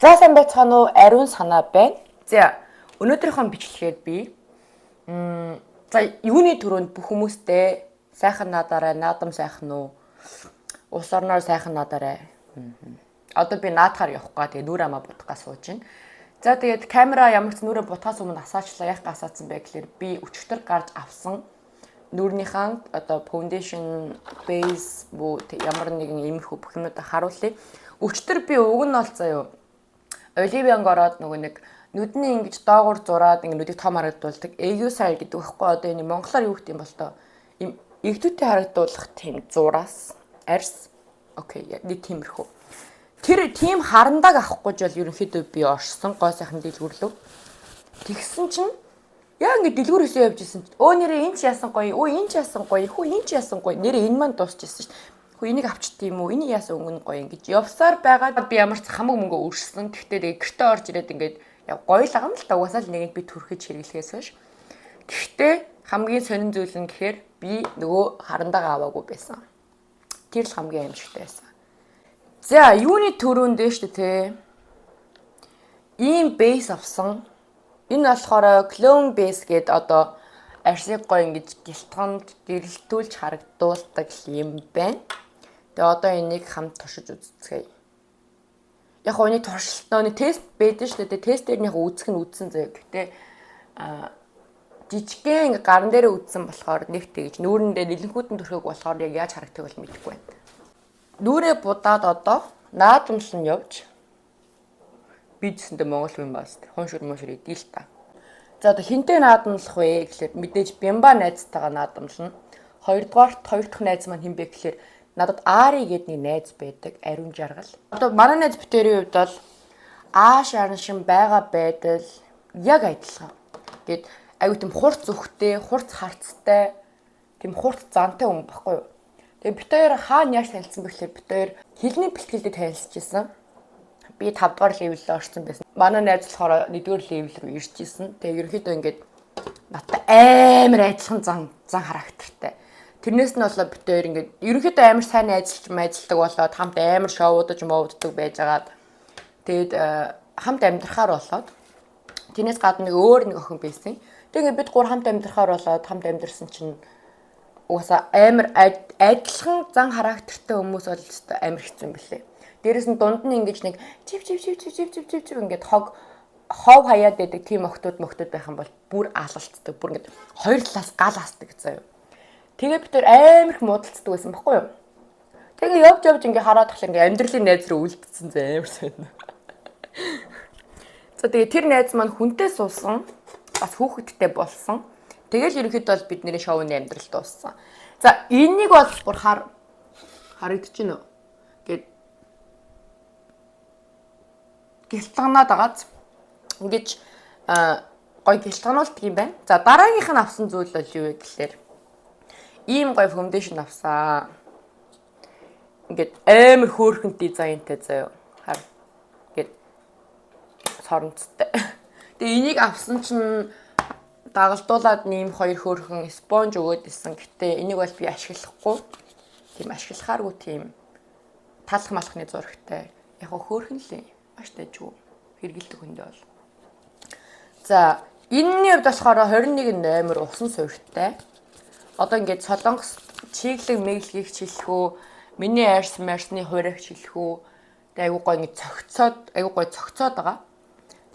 За сайн байцгаана уу? Ариун санаа байна. За өнөөдрийнхөө бичлэгээр би за юуны төрөнд бүх хүмүүстээ сайхан надаарай, наадам сайхан уу? Улс орноор сайхан надаарай. Одоо би наадахаар явахгүй. Тэгээ нүрэ амаа будгаа сууж байна. За тэгээд камера ямар ч нүрэ будгаас өмнө асаачлаа. Яг асаацсан бай гэхэлэр би өчтөр гарч авсан нүрнийхэн одоо foundation base ямар нэгэн иймэрхүү бүх юмудаа харуулъя. Өчтөр би уг нь бол заяа Оливианг ороод нөгөө нэг нүдний ингэж доогуур зураад ингэ нүдийг том харагдуулдаг Eugusile гэдэг байхгүй одоо энэ монголоор юу гэдэг юм бол тоо им эгдүүтэй харагдуулах тийм зураас арьс окей нэг тиймэрхүү тэр тийм харандааг авахгүй ч бол ерөнхийдөө би орсон гой сайхан дэлгүүрлөө тэгсэн чинь яа ингэ дэлгүүр өсөө явж исэн өө нэрээ энэ ч яасан гоё өө энэ ч яасан гоё хүү энэ ч яасан гоё нэрээ энэ маань дуусчихсан шүү дээ. Энийг авчт юм уу? Энийг яасан өнгө гоё ингэж явсаар байгаад би ямар ч хамаг мөнгө өршсөн. Тэгтээ гэртээ орж ирээд ингээд гоё л ам л та угаасаа л нэгэнд би түрхэж хэрэглэхээс хойш. Гэхдээ хамгийн сонин зүйл нь гэхээр би нөгөө харандаага аваагүй байсан. Тэр л хамгийн аимшигтай байсан. За юуны төрөнд дээ шүү дээ те. Ийм бейс авсан. Энэ болохоор clone base гэдэг одоо арьсыг гоё ингэж гэлтгонд гэрэлтүүлж харагдуулдаг юм байна. Тэгээ одоо энийг хамт туршиж үзцгээе. Яг гоо энийг туршилтны тест байдаг шүү дээ. Тестээр үзэх нь үзсэн заяа. Гэтэ жижигхэн ингээ гарн дээр үзсэн болохоор нэг тэгж нүүрэндээ нэлэнхүүдэн төрхөг болохоор яг яаж харагддаг бол мэдэхгүй байна. Нүрээ будаад одоо наадамс нь явж би гэсэндээ монгол хүн баас хоншур идэл л та. За одоо хинтээ наадамлах вэ гэхэлэр мэдээж бямба найзтайгаа наадамлна. Хоёрдугаар хоёр дахь найз маань хин бэ гэхэлэр надад Ари гэдэг нэг найз байдаг, ариун жаргал. Одоо манай найз битэрийн хувьд бол ааш араншин байгаа байдал яг адилхан. Гэт аюу тийм хурц өгтэй, хурц харцтай, тийм хурц зантай хүн баггүй юу. Тэгээ битэр хаана яаж танилцсан бэ гэхээр битэр хэлний бэлтгэлдээ танилцчихсан. Би 5 дугаар левелд орсон байсан. Манай найз болохоор 1-р левел рүү ирж исэн. Тэгээ ерөнхийдөө ингээд надтай амар адилхан зан характертай. Тэрнээс нь болоо битээр ингээд ерөнхийдөө амар сайн ажилладаг болоод хамт амар шоудаж мовддаг байжгаад тэгээд хамт амьдрахаар болоод тэрнээс гадна нэг өөр нэг охин байсан. Тэгээд бид гур хамт амьдрахаар болоод хамт амьдрсан чинь угаасаа амар адилхан зан характертай хүмүүс бол өстой амар хэцүү юм билээ. Дээрэс нь дунд нь ингэж нэг чив ингээд хов хаяад байдаг тийм охтууд байх юм бол бүр алалтдаг. Бүр ингээд хоёр талаас гал хасдаг заяа. Тэгээ бид төр амар их муудалцдаг байсан баггүй юу. Тэгээ явж ингээ хараад тахлаа ингээ амьдралын найз руу үлдсэн зэ амар сайн. За тэгээ тэр найз маань хүнтэй суусан, бас хүүхэдтэй болсон. Тэгэл ерөнхийдөө бол бидний шоуны амьдрал дууссан. За энийг бол бүр харагдчихэв нөө. Гэт гэлтганаад агааз ингэж гой гэлтгануулдаг юм байна. За дараагийнх нь авсан зүйл бол юу вэ гэхэлэр ийм гоё фондашн авсан. Ингээд амар хөөрхөн дизайнтай заяа. Хар. Ингээд соронцтой. Тэгээ энийг авсан чинь дагалдуулаад нэм хоёр хөөрхөн спонж өгөөд исэн. Гэтэ энийг бол би ашиглахгүй. Тийм ашиглахааргүй тийм талах малхны зурагтай. Яг хөөрхөн лээ. Маш тайжгүй. Хэрэгэлдэг хүндээ бол. За энэний хувьд болохоор 21-8 усан суурьтай. Одоо ингээд солонгос чиглэг мэглэгийг хэлэхүү, миний арьс марсны хуурайг хэлэхүү. Тэгээ айгуу гоо ингээд цогцоод байгаа.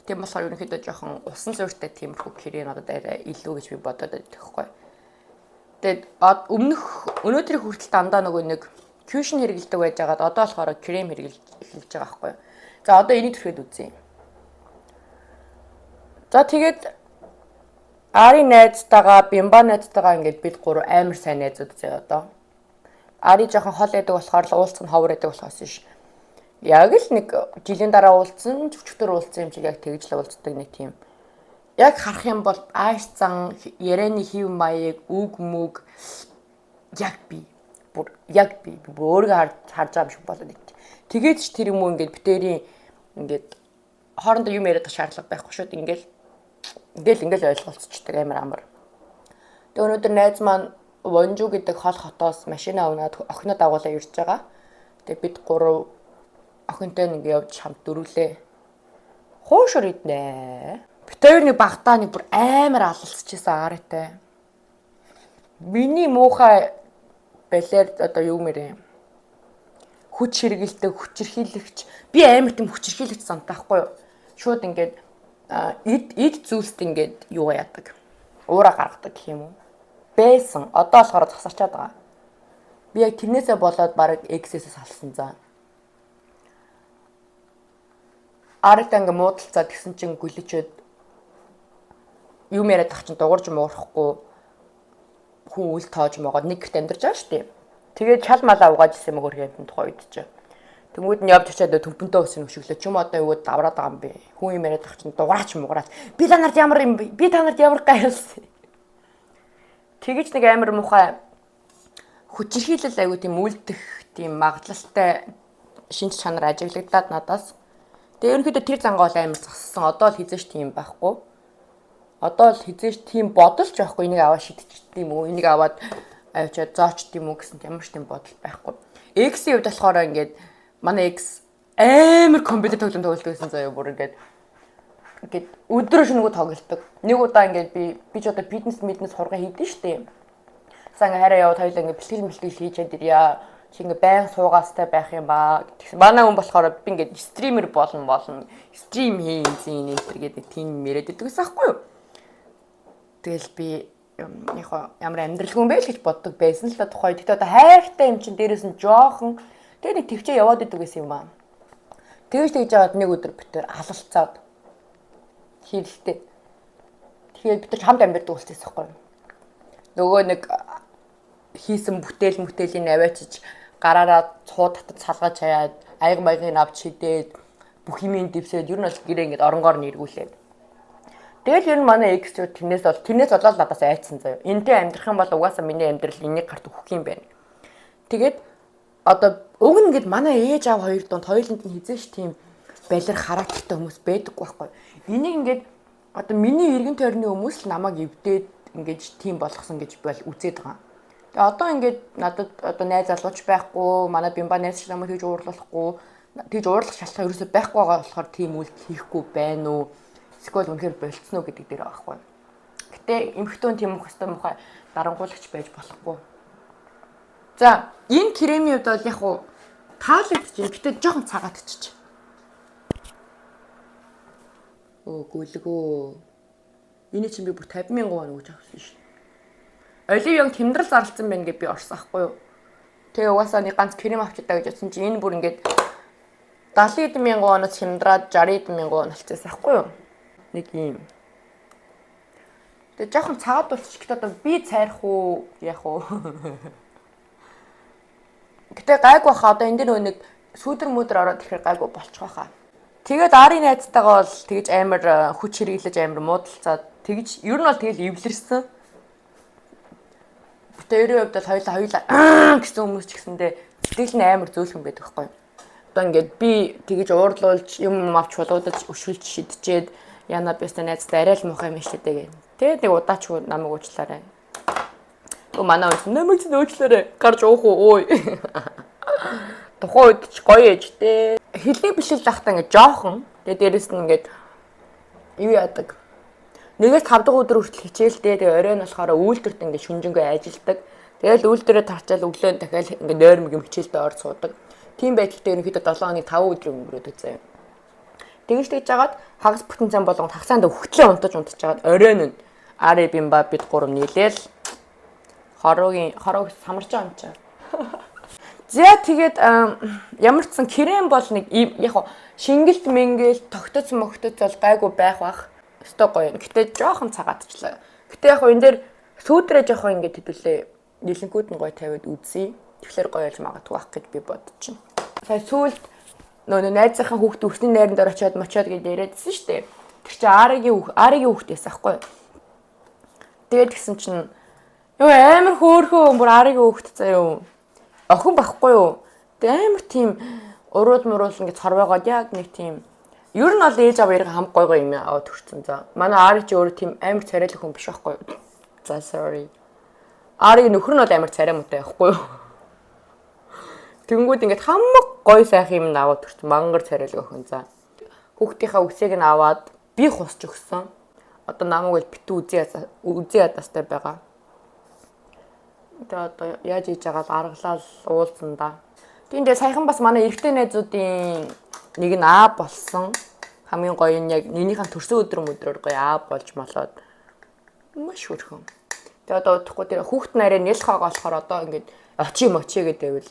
Тийм болохоор ерөнхийдөө жоохон усан суурьтай тиймэрхүү крем надад арай илүү гэж би бодоод байдаг байхгүй. Тэгээд өнөөдрийн хүртэл дандаа нөгөө нэг кюшн хэрэгэлдэг байж байгаад одоо болохоор крем хэрэглэж байгаа байхгүй. За одоо энийг төрхөд үзье. За тэгээд Ари найзтайгаа, бямба найзтайгаа ингээд бид гурав амар сайн найзууд зэ одоо. Ари жоохон хол байдаг болохоор л уулзсан ховор байдаг болохоос биш. Яг л нэг жилийн дараа уулзсан, өчтөр уулзсан юм шиг яг тэгж л уулздаг нэг тийм. Яг харах юм бол ааш зан, ярианы хэв маяг, үг мүг яг би өөрийгөө харж байгаа юм шиг болоод ит. Тэгээд ч тэр юм уу ингээд битэрийн ингээд хоорондоо юм яриад шаардлага байхгүй шүүд ингээл ойлголцчихдаг амар амар. Тэгээ өнөөдөр найз маань Вонжу гэдэг хол хотоос машина аваад охиноо дагуулаа ирж байгаа. Тэгээ бид гурав охинтой нэг явж хамт дөрүлээ. Хуушур иднэ. Бид хоёр нэг багтаа нэг бүр амар алалцчихсан аарайтай. Миний муухай балер одоо юу мэрэ хүч хэрэгэлдэг хүчирхийлэгч би амар тийм хүчирхийлэгч сантаахгүй юу. Шууд ингээд эд зүйлст ингээд юу яадаг. Уураа гаргадаг гэх юм уу. Бэсэн одоо болохоор засарчаад байгаа. Би яг тэрнээсээ болоод баг X-ээс салсан за. Арайтай ингээд муудалцаад тэгсэн чинь гүлэчээд юм яриад тах чинь дуурж муурахгүй хүн үл тоож могоод нэг гэрт амьдарч байгаа шүү дээ. Тэгээд чал малаа угааж исэн мөр хэмтэн тухай үед чи. Тэнгүүд нь явж очиад төмпөнтөө өсөн өшөглөө. Чүм одоо юу давраад байгаа юм бэ? Хүн юм яриад тах чинь дугаарч муураач. Би та нарт ямар юм бэ? Би та нарт ямар гайхалсан. Тэгэж нэг амар мухай хүчирхийлэл аягүй тийм үлдэх тийм магадлалтай шинж чанар ажиглагдаад надаас. Тэгээ ерөнхийдөө тэр зангаа бол амар зассан. Одоо л хизээш тийм байхгүй. Одоо л хизээш тийм бодолч байхгүй. Энийг аваад шидчихдэг юм уу? Энийг аваад авчиад зоочд юм уу гэсэн ямар ч тийм бодол байхгүй. X-ийн хувьд болохоор ингээд манай X амар компьютер тоглоом тоглолт гэсэн заяа бүр ингээд өдрөө шөнөгөө тоглолдог. Нэг удаа ингээд би ч одоо фитнес хурга хийдэн штэ. Сайн хараа яваад хоёлаа ингээд бэлтгэл хийж чадирья. Чи ингээд байн суугаастай байх юм ба гэсэн. Манай хүн болохоор би ингээд стример болно. Стрим хийзин энэ төр гэдэг тийм мэрэд идэг гэсэн аахгүй юу? Тэгэл би ямар амьдралгүй юм бэ л гэж боддог байсан л та тухай. Тэгтээ одоо хайртай юм чин дээрээс нь жоохон тэгээ нэг төвчөө яваад идэг гэсэн юм ба. Тэгж жагаад нэг өдөр битэр алалцаад хийлэлтэй. Тэгэхээр бид хамт амьдардаг болчихсон байхгүй юу? Нөгөө нэг хийсэн бүтэлийн аваачиж гараараа цууд татад салгаж хаяад аяг маягийн авч хидээд бүх юмын дэвсээд ер нь бол гэрээ ингээд оронгоор нь эргүүлээд. Тэгэл ер нь манай X тэрнээс болоод надаас айцсан заяа. Энтэй амьдрах юм бол угаасаа миний амьдрал энийг гарт өгөх юм байна. Тэгээд одоо уг нь ингээд манай ээж аав хоёр донд хоёуланд нь хизээш тийм балер характертай хүмүүс байдаггүй байхгүй. Энийг ингээд одоо миний эргэн тойрны хүмүүс л намайг эвдээд ингээд тийм болгосон гэж бол үзээд байгаа. Тэгээ одоо ингээд надад одоо найз залууч байхгүй, манай бимба найз ч намайг тэгж уурлахгүй, тэгж уурлах шалтгаан ерөөсөй байхгүй байгаа болохоор тийм үйлдэл хийхгүй байна уу? Эсвэл үнэхээр болцсон уу гэдэг дээр байгаа байхгүй. Гэтэ эмхтэн тийм хөстөө мухай дарангуулагч байж болохгүй. За, энэ кремийн хувьд бол яг уу таалагдчих. Гэтэ жоохон цагаатчих. Гүлгөө. Эний чинь би бүр 50,000 вон өгч авсан шин. Оливьёг тэмдрэл зарлцсан байна гэж би орсон ахгүй юу. Тэгээ угаасаа нэг ганц крем авчиадаа гэж бодсон чинь энэ бүр ингээд 70,000 вонос хямдраад 60,000 вон болчихсон ахгүй юу. Нэг юм. Тэгээ жоохон цагаад болчих. Гэтэ одоо би цайрах уу, яах уу. Гэтэ гайгүй баха. Одоо энэ дэр нэг сүүдэр мөдөр ороод ирэхээр гайгүй болчих واخа. Тэгээд Ари найзтайгаа бол тэгж амар хүч хэрэглэж амар муудалцаад тэгж ер нь бол тэгэл эвлэрсэн. Тэрийн хувьд бол хоёлаа гэсэн хүмүүс ч гэсэндээ сэтгэл нь амар зөөлхөн байдаг байхгүй. Одоо ингээд би тэгж уурлуулж юм авч болоодаж өшгөлж шидчихэд яна бистэ найзтай арай л муухай юм шидэ гэх. Тэгээд нэг удаач намайг уучлаарай. Манай үс намайг ч уучлаарай. Гарч уух уу ой. Тухайн үед ч гоё ээжтэй. Хэлний бишэл захтаа ингээд жоохон. Тэгээд дээрэс нь ингээд юу яадаг. Нэгээс 5 дахь өдөр хүртэл хичээлдээ тэгээ оройн болохоор үйлдвэрт ингээд шүнжэнгөө ажилдаг. Тэгэл үйлдвэрээ тарчаал өглөө дахиад ингээд нойрмог юм хичээлдээ орж суудаг. Тийм байдлаар ерөнхийдөө 7 хоног 5 өдөр өнгөрөөд үзье. Тэгж тэгж жагаад хагас бүтэн цан болгон тагсаанд хөвтлээ унтаж жагаад оройн нь Ари бимба бид гурав нийлээл хорог самарч байгаа юм чаа. За тэгээд ямар ч сан крем бол нэг яг шингэлт мэнгэл тогтоц мөгтөц бол гайгүй байх бах. Өстой гоё. Гэтэ жоохон цагаатчлаа. Гэтэ яг энэ дээр сүүдрээ жоохон ингэ хэдүүлээ. Нилэнкүүд нь гоё тавиад үзье. Тэгэхээр гоё болж магадгүй байх гэж би бодчихно. Сая сүүлд нөө найзынхаа хүүхд өсний найранд орочоод мочоод гэж яриадсэн шүү дээ. Тэр чинь Аригийн хүүхдээс аахгүй. Тэгээд гисэн чинь ёо амар хөөхөө бүр Аригийн хүүхд заяа. Охин байхгүй юу? Тэг амар тийм урууд муруул ингэ цорвоогоод яг нэг тийм ер нь бол ээж аваа яриг хам гой юм аваад төрсөн за. Манай Ари ч өөрөө тийм амар царайлах хүн биш байхгүй юу? За sorry. Ари нөхөр нь бол амар царай муутай байхгүй юу? Тэнгүүд ингээд хамаг гой сайхан юм аваад төрсөн мангар царайлах охин за. хүүхдийнхаа үсийг нь аваад би хусч өгсөн. Одоо намайг л битүү үзээ ядастай байгаа. Тэгээ одоо яаж хийж байгаа л аргалал уулзсан да. Тиймдээ саяхан бас манай эрэгтэй найзуудын нэг нь болсон. Хамгийн гоё нь яг нэгнийхэн төрсөн өдрөөр гоё болж молоод маш хөрхөн. Тэгээ одоо удахгүй тэр хүүхд нарыг нэлхаага болохоор одоо ингээд очи гэдээвэл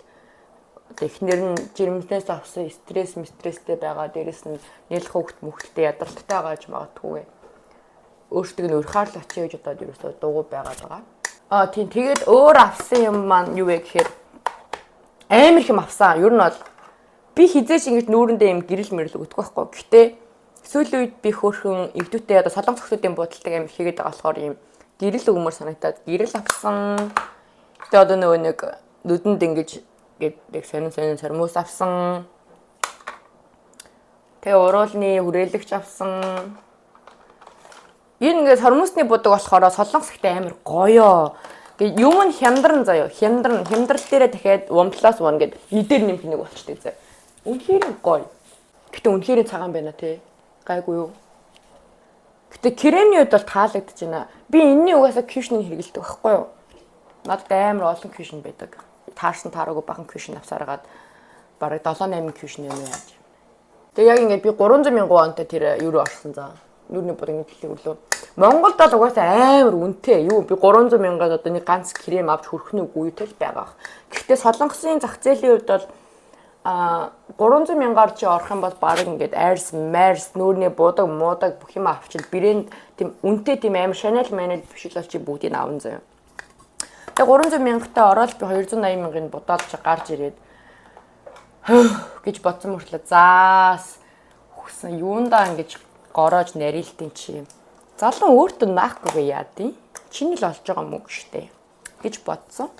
эхнэр нь жирэмснээс авсан стресстэй байгаа. Дээрэс нь нэлх хүүхд мөхөлтэй ядралттай байгаа гэж магадгүй. Өөртөө нь урхаар л очие гэж одоо ерөөсөө дуугүй байгаа. Тийм тэгээд өөр авсан юм маань юу вэ гэхээр амар их юм авсан. Ер нь бол би хизээч ингэж нүүрэндээ юм гэрэл мэрэл өгдөг байхгүй. Гэхдээ сүүлийн үед би хөөрхөн эвдүүтэй одоо солонгос хүмүүсийн буудалтай амар хийгээд байгаа болохоор юм гэрэл өгмөр санагтаад гэрэл авсан. Гэтэ одоо нөгөө нэг нүдэнд ингэж гэдэг сонин сормоос авсан. Тэгээ уруулны хүрээлэгч авсан. Энэ ингээд сормоосны будаг болохоор солонгос ихтэй амар гоёо. Гэ юм нь хямдран заяа. Хямдрал дээрээ дахиад умтлаас уна гэд идээр нэмэх нэг болчтой заяа. Үнэхээр гоё. Гэтэ үнэхээр цагаан байна те. Гайгүй юу. Гэтэ кремний үед бол таалагдаж байна. Би энэний угаасаа кюшнийг хэрэгэлдэг байхгүй юу? Надад амар олон кюшн байдаг. Таарсан таараагүй бахан кюшн авсараад бараг 7-8 кюшн юм яаж. Тэгээ яг ингээд би 300,000 онтой тэр юу орсон заа. Нүрний будаг нэг хэлээ өглөө. Монголд бол угаасаа амар үнэтэй. Юу би 300,000-аар одоо нэг ганц крем авч хүрхнэг үетэй л байгаа. Гэхдээ солонгосын зах зээлийн хувьд бол 300,000-аар чи орох юм бол баг ингээд айрс, марс, нүрний будаг, муудаг бүх юм авчил брэнд тийм үнэтэй тийм амар Chanel биш л бол чи бүгдийг аван заяа. Тэгээ 300,000-тай ороод би 280,000-ын будаад чи гарч ирээд гэж бодсон мөртлөө заас хүсэн юундаа ингэж гороож нарилтын чи. Залуу өөртөө наахгүйгээ яадیں۔ Чиний л олж байгаа мөнгө штэ гэж бодсон.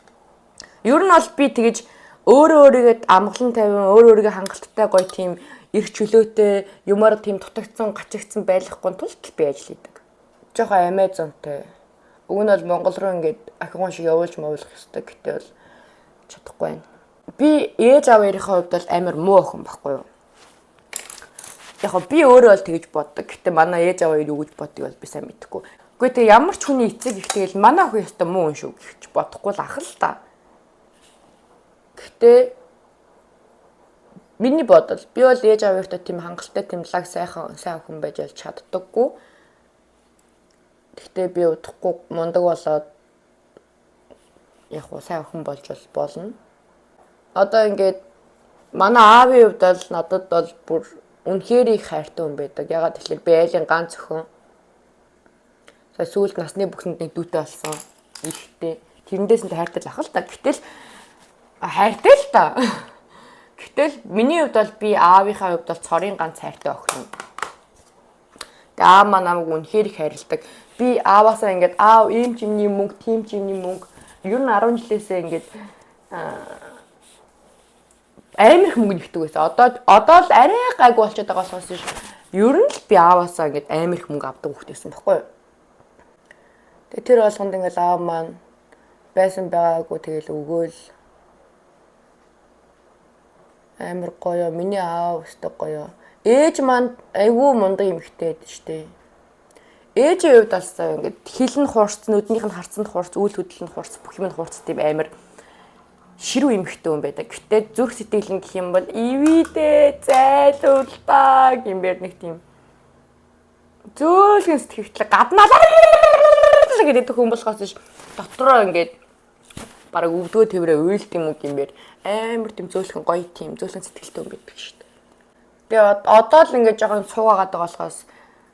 Ер нь бол би тэгэж өөрийгөө амгалан тавин өөрийгөө хангалттай гоё тийм эрх чөлөөтэй юмар тийм дутагдсан гачигдсан байхгүй тулд би ажилладаг. Жохоо Amazon-тэй. Уг нь бол Монгол руу ингээд ахигуун шиг явуулж мовлох ёстой гэхдээ бол чадахгүй байна. Би ээж аваарынхаа хувьд бол амар муу охин байхгүй юу? Яг би өөрөө бол тэгэж боддог. Гэтэ манай ээж аваа юу гэж боддог бол би сайн мэдэхгүй. Үгүй тэгээ ямар ч хүний эцэг их тэгэл манай охин ёстой муу хүн шүү гэж бодохгүй л ах л та. Гэтэ миний бодол би бол ээж аваартай тийм хангалттай тэмлэг сайн охин байж л чаддаггүй. Гэтэ би удахгүй мундаг болоод яг сайн охин болж болно. Одоо ингээд манай аавын хувьд бол надад бол бүр үнэхээр их хайртай хүн байдаг. Ягаад тэгэхээр би айлын ганц охин. Сая сүүлд насны бүхсэнд нэг дүүтэй болсон. Ихтэй. Тэрнээс нь хайртай л ах л та. Гэтэл хайртай л та. Гэтэл миний хувьд бол би аавынхаа хувьд бол цорын ганц хайртай охин. Тэгээ аав маань намайг үнэхээр их хайрладаг. Би ааваасаа ингээд аав ийм чимний мөнгө, тийм чимний мөнгө. Ер нь 10 жилээсээ ингээд амар их мөнгө нэгдэг байсан. Одоо л арай гайгүй болчиход байгаа сонсож ер нь л би ааваасаа ингээд амар их мөнгө авдаг хүүхдээсэн баггүй. Тэгээ тэр болгонд ингээд аав маань байсан байгаагүй тэгэл өгөөл амар гоё. Миний аав өстой гоё. Ээж маань айгүй мундаг эмэгтэй байдаг штэ. Ээжийн хувьд алсаа ингээд хил нь хуурц, нүднийх нь харцанд хуурц, үйл хөдлөл нь хуурц, бүх юм нь хуурц тийм амар ширүү эмэгтэй хүн байдаг. Гэтэ зүрх сэтгэл нь гэх юм бол ивидээ зайлуултаа гэмээр нэг тийм зөөлгөн сэтгэхтэй гаднаалаа гэдэг хүн болохоос ш дотроо ингээд бараг өвдгөө тэрэ уйлд юм уу гэмээр амар тийм зөөлхөн гоё тийм зөөлхөн сэтгэлтэй хүн байдаг шүү дээ. Тэгээ одоо л ингээд жоохон суугаад байгаа болохоос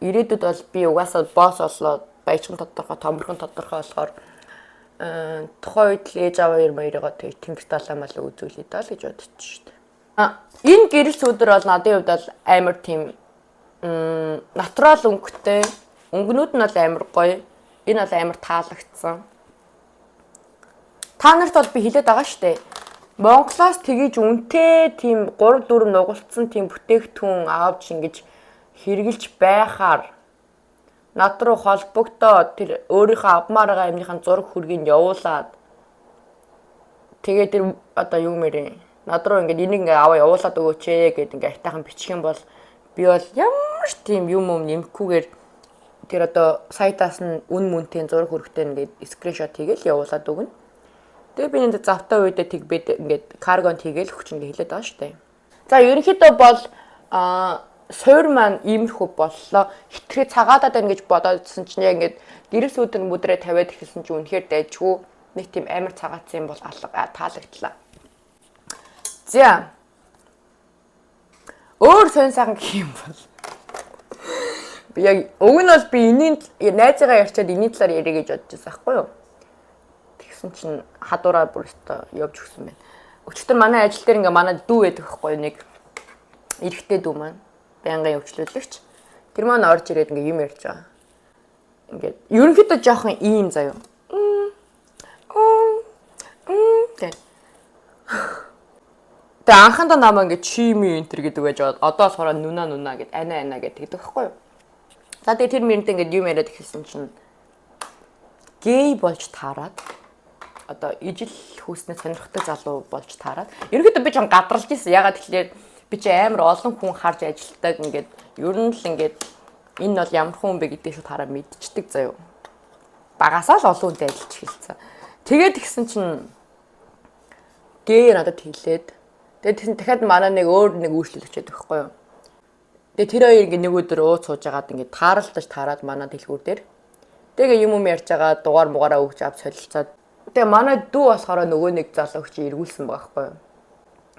ирээдүйд бол би угаасаа босс болоод баяжхан тодорхой, томорхон тодорхой болохоор тухайн үед л ээж аваа баяргаа тэг тэнгис талаамаа л үзүүлээ даа л гэж бодчих шүү дээ. Энэ гэрэл сүдэр бол надын хувьд бол амар тийм натурал өнгөтэй. Өнгөнүүд нь бол амар гоё. Энэ бол амар таалагдсан. Та нарт бол би хэлээд байгаа шүү дээ. Монголоос тгийж үнэтэй тийм 3-4 нугалцсан тийм бүтээгдэхүүн авч ингэж хэрглэж байхаар над руу холбогдоод тэр өөрийнхөө авмаар байгаа юмныхаа зураг хүргийг явуулаад тэгээ тэр одоо юу мэрээ над руу ингээд энийг ингээ аваа явуулаад өгөөч ээ гэд ингээ айтайхан бичих юм бол Би бол ямар ч тийм юм нэмэхгүйгээр тэр одоо сайтаас нь үн мөнтийн зураг хөрөгтэй ингээд скриншот хийгээл явуулаад өгнө. Тэгээ би энэ завтай үедээ тэгбэд ингээд каргон хийгээл өгч ингээд хэлээд байгаа шүү дээ. За ерөнхийдөө бол суур маань иймэрхүү боллоо. Хитрхи цагаадаад байна гэж бодоодсэн чинь яг ингээд гэрэл сүүдэр мүдрээ тавиад эхэлсэн чинь үнэхээр дайжгүй нэг тийм амар цагаатсан юм бол таалагдлаа. За өөр сонь сайхан гэх юм бол би яг уг нь бол би энэний найзаагаа ярьчаад энэний талаар ярих гэж бодож байсан байхгүй юу. Тэгсэн чинь хадуураа бүр өстө явж өгсөн байна. Өчигдөр манай ажил дээр ингээ манай дүү байдаг байхгүй юу, нэг эрэгтэй дүү маань байнгын өвчлөлөгч. Тэр маань орж ирээд ингээ юм ярьж байгаа. Ингээд ерөнхийдөө жоохон ийм заяа. Тэ анхандаа намаа ингээ чими энтер гэдэг байж одоо сураа нүна гэд ана гэдэг байхгүй юу. За тэгээ тэр мөрөнд ингээ юм яриад ихсэн чинь гей болж таарад одоо ижил хүүснээ сонирхдаг залуу болж таарад. Ерөнхийдөө би ч гадралж ирсэн. Ягаад тэгэхээр би ч амар олон хүн харж ажилтдаг ингээд ер нь л ингээд энэ бол ямар хүн бэ гэдгийг шууд хараа мэдчихдэг заяа. Багасаа л олон хүнтэй ажиллаж хэлсэн. Тэгээд тэгсэн чинь гей надад хэлээд тэгээд тэгсэн дахиад манай нэг өөр нэг үйлчлүүлэгч байдаг байхгүй юу. Тэгээд тэр хоёр ингээд нэг өдөр ууц сууж агаад ингээд тааралдаж таарад манай дэлгүүр дээр. Тэгээ юм ярьж байгаа дугаар мугаараа өгч авч солилцоод. Тэгээ манай дүү болохоор нөгөө нэг залууч эргүүлсэн байгаа байхгүй юу.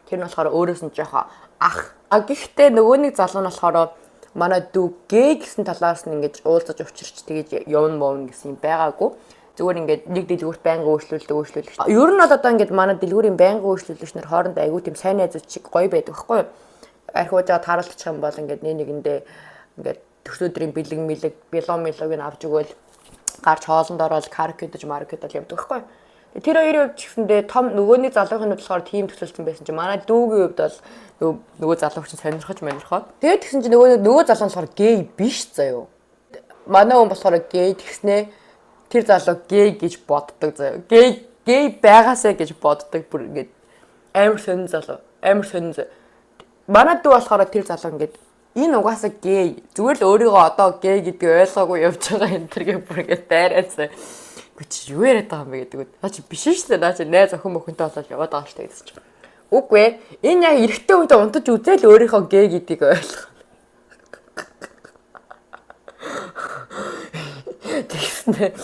Тэр нь болохоор өөрөөс нь жоохон ах. Гэхдээ нөгөө нэг залуу нь болохоор манай дүү гей гэсэн талаас нь ингэж уулзаж учирч тэгэж явна гэсэн юм байгаагүй. Зүгээр ингээд нэг дэлгүүрт байнга үйлчлүүлдэг. Ер нь бол одоо ингээд манай дэлгүүрийн байнга үйлчлүүлэгч нар хоорондоо айгүй тийм сайн найзууд шиг гоё байдаг байхгүй юу. Архиужаа тааралдчих юм бол ингээд нэгэндээ ингээд төсөөдрийн бэлэг биломыг авч өгөөл гарч хоолнд ороод каркидж маркетал явдаг байхгүй. Тэр хоёрын хувьд гэсэндээ том нөгөөний залуугийн хувьд болохоор тийм төсөлсөн байсан чинь манай дүүгийн хувьд бол нөгөө залууч нь сонирхоод. Тэгээд тэгсэн чинь нөгөө залуу нь болохоор гей биш заяа. Манай хүн болохоор гей тэгснээ тэр залуу гей гэж боддог заяа. Гей байгаасаа гэж боддог бүр ингээд амар сонин залуу. Манай дүү болохоор тэр залуу ингээд энэ угаасаа гей. Зүгээр л өөрийгөө одоо гей гэдгийг ойлгоогүй явж байгаа энэ төргээ бүр ингээд дайраасаа. Чи юу яриад байгаа юм бэ гэдэг. Наа чи биш шүү дээ. Наа чи найз охин мөхөнтэй болоод яваад байгаа шүү дээ гэсэн чинь. Үгүй ээ. Энэ яг эрэгтэй хүнтэй унтаж үзээл өөрийнхөө гей гэдгийг ойлгоо. Тэгснэ.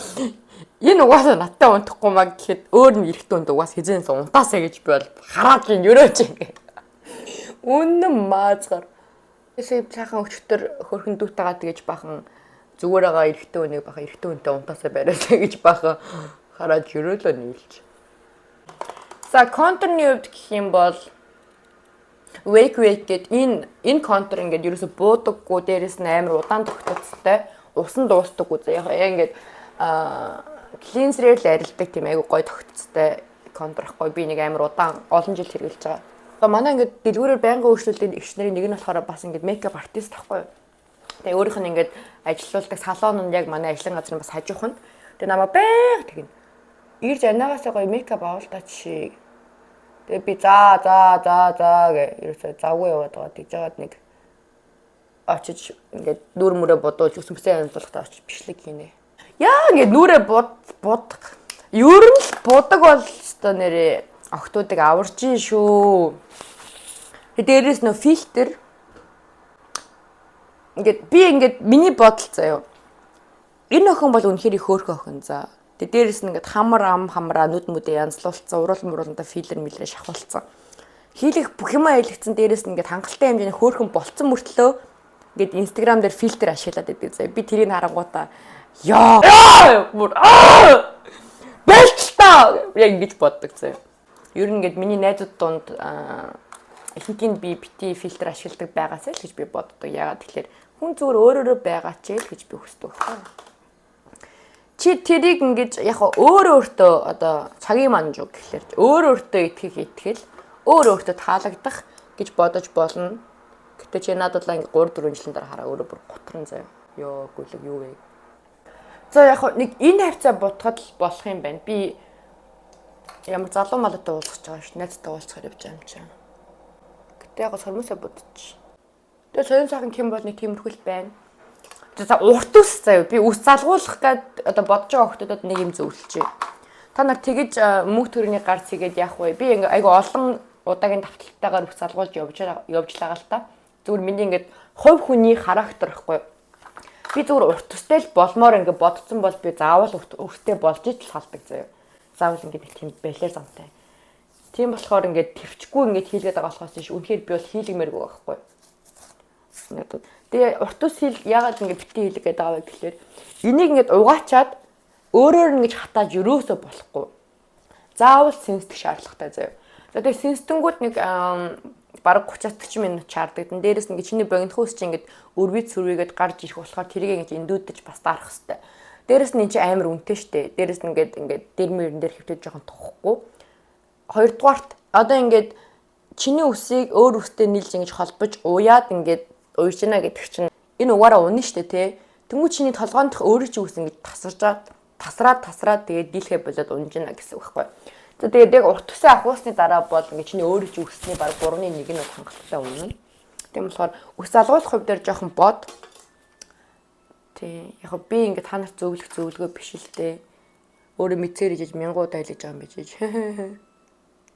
Энэ угаасаа надтай унтахгүй маа гэхэд өөр нэг эрэгтэй хүнтэй угаас хизээс унтаасаа гэж би бол хараад л өрөөж ингэ. Үнэн маазгаар. Эсвэл цаахан өчтөр хөрхөн дүүтэйгаа тэгэж бахан зүгээр байгаа эрэгтэй хүнийг баха эрэгтэй хүнтэй унтаасаа бариасаа гэж баха хараад өрөөлөө нийлж. За контурны хувьд гэх юм бол wake гэд энэ контур ингээд ерөөсө буудаггүй дээрэс нь амар удаан тогтцолтой усан дуустаггүй заа. Яг ингээд клинсерээр л арилдаг тийм айгу гоё тогтцолтой контур ахгүй. Би нэг амар удаан олон жил хэрэглэж байгаа. Одоо манай ингээд дэлгүүрээр байнгын үйлчлүүлэлтийн эгч нарын нэг нь болохоор бас ингээд мейкап артист ахгүй. Тэгээ өөрийнх нь ингээд ажиллаулдаг салон нь яг манай ажлын газар нь бас хажуухан. Тэгээ намаа байг тэгнэ. Ирж анагаасаа гоё мейкап авал та чи. Тэгээ би за гэ ерөөсөө завгүй яваад байгаа. Тэгж жагаад нэг очиж ингээд нүр мөрөө бодуулж өсөмсөө амжуулахтаа очиж бичлэг хийнэ. Яа ингээд нүрээ бод. Ер нь л будаг бол өстой нэрээ охтуудыг аварж шүү. Дээрээс нөө фильтр ингээд би ингээд миний бодол заяа. Энэ охин бол үнэхээр их хөөрхөн охин за. Тэгээ дээрээс нь ингээд хамраа нүд мүдэ янзлуулсан, уруулмруулантаа филлер мэлрээ шахуулсан. Хийлэх бүх юм аялгцсан дээрээс нь ингээд хангалттай хэмжээний хөөрхөн болцсон мөртлөө ингээд инстаграм дээр фильтр ашиглаад байдаг заяа. Би тэрийг харангуудаа яа бүр бэлтаа яг ингэж боддог заяа. Ер нь ингээд миний найзууд донд ихэнх нь би бити фильтр ашигладаг байгаасай л гэж би боддог. Ягаад тэгэхээр хүн зүгээр өөрөөрөө байгаа ч л гэж би хүсдэг байна. Чи тэрийг ингэж яг өөртөө одоо цагийн манжуу гэхэлэр өөртөө итгэл өөртөө таалагдах гэж бодож болно. Гэтэ чи надад л ингэ 3-4 жилийн дараа хараа өөрөө бүр готрон заяа. Йоо гүлэг юу вэ? За яг нэг энэ хавцаа бутгад л болох юм байна. Би ямар залуу малтай уулзах гэж байгаа ш. Найзтай уулзахаар явж байгаа юм чинь. Гэтэ яг сормосоо бодчих. Тэгээ сонин сайхан тийм бол нэг тиймэрхүү л байна. За урт ус заяа. Би ус залгуулах гээд одоо бодож байгаа хүмүүсд нэг юм зөвлөж. Та нар тэгэж мөнх төрөний гар цэгээд яах вэ? Би ингээ айгу олон удаагийн давталтайгаар ус залгуулж явж байгаа л та. Зүгээр миний ингээд хувь хүний характер ихгүй. Би зүгээр урт устай л болмоор ингээ бодсон бол би заавал устэй болж ич л халдаг заяа. Заавал ингээ тийм байлэр замтай. Тийм болохоор ингээ төвчгүй ингээ хийлгээд байгаа болохоос биш. Үнэхээр би бол хийлгмээргүй байхгүй. Тэгээ урт ус хил ягаад ингэ битгий хийлгээд байгаа вэ гэхээр энийг ингэ угаачаад өөрөөр ингэж хатааж өрөөсөө болохгүй. Заавал сэнсдэх шаардлагатай заяа. За тэгээ сэнстэнгүүд нэг бараг 30-40 минут чаарддаг. Дээрээс ингэ чиний богинохоос чи ингэ өрвид сүрвийгээд гарч ирэх болохоор тэрийг ингэ эндүүдэж бас дарах хэрэгтэй. Дээрээс нь чи амар үнэтэй штэ. Дээрээс нь ингэ дэр мөрөн дээр хөвтөж жоохон тухгүй. Хоёрдугаарт одоо ингэ чиний үсийг өөр үстэй нийлж ингэж холбож уяад ингэ уйж гинэ гэдэг чинь энэ угаараа унна штэ тий. Тэнгүү чиний толгойн дэх өөрөө чи үс ингэж тасраад тэгээд дийлхэ болоод унж гинэ гэсэн үг байхгүй. За тэгээд яг урт усаа ахуусны дараа бол ингэ чиний өөрөө чи үсний баг 3-1 нь хангалттай унна. Тийм болохоор үс залгуулах хувь дээр жоохон бод. Тий. Яг би ингэ та нарт зөвлөгөө биш л дээ. Өөрөө мэдсээр ижиж мянгууд айлж байгаа юм биш.